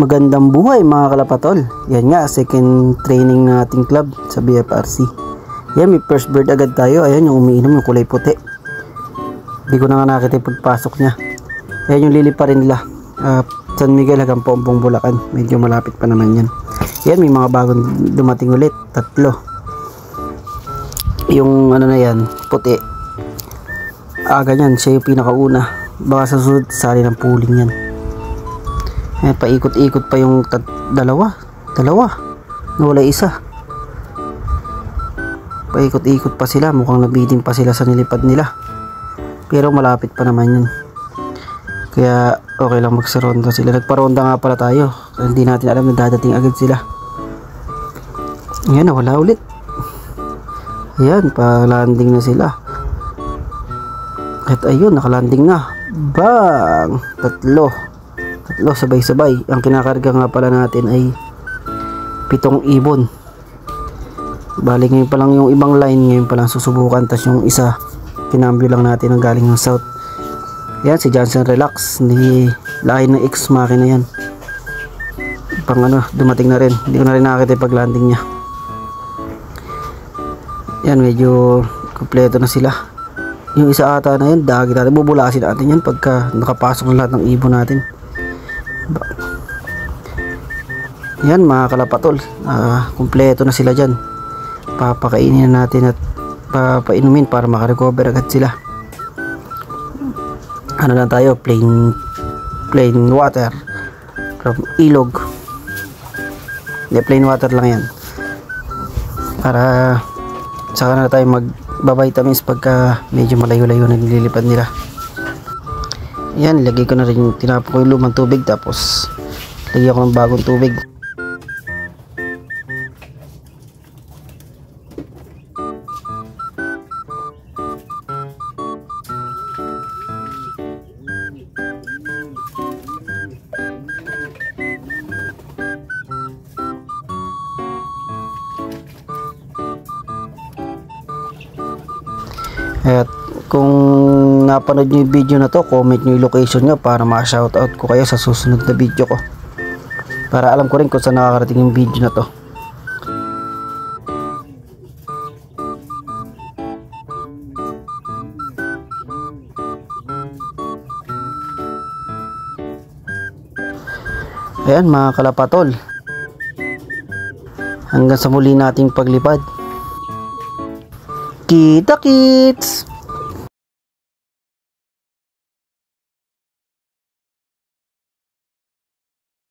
Magandang buhay mga kalapatol. Yan nga, second training ng ating club sa BFRC. Yan, may first bird agad tayo. Ayan yung umiinom, yung kulay puti. Hindi ko na nga nakita yung pagpasok niya. Ayan yung liliparin nila. San Miguel hanggang Pompong, Bulacan. Medyo malapit pa naman yan. Yan, may mga bagong dumating ulit. 3. Yung ano na yan, puti. Ganyan, siya yung pinakauna. Baka sa susunod, sali ng pooling yan. Paikot-ikot pa yung dalawa nawala isa, paikot-ikot pa sila, mukhang nabitin pa sila sa nilipad nila, pero malapit pa naman yun, kaya okay lang magsaronda sila. Nagparonda nga pala tayo, hindi natin alam na dadating agad sila. Yan, nawala ulit. Yan, pa-landing na sila at ayun, nakalanding na. Bang! Tatlo sabay-sabay. Ang kinakarga nga pala natin ay 7 ibon. Bali ngayon pa lang yung ibang line, ngayon pa lang susubukan. Tas yung isa kinambyo lang natin ang galing ng south. Yan si Johnson Relax, hindi lain ng X makina yan. Pang dumating na rin, hindi ko na rin nakakita yung pag-landing niya. Yan, medyo kompleto na sila. Yung isa ata na yun, dagi natin, bubulasin natin yan pagka nakapasok na lahat ng ibon natin. Yan mga kalapatol, kumpleto na sila dyan. Papakainin na natin at papainumin para makarecover agad sila. Ano lang tayo, plain water from ilog. Hindi, plain water lang yan, para saka na tayo magbabitamins pagka medyo malayo-layo na nililipad nila. Yan, lagay ko na rin, tinapon ko yung lumang tubig, tapos lagyan ko ng bagong tubig. At kung napanood nyo yung video na to, comment nyo yung location nyo para ma-shoutout ko kayo sa susunod na video ko, para alam ko rin kung saan nakakarating yung video na to. Ayan mga kalapatol, hanggang sa muli nating paglipad. Kita kits!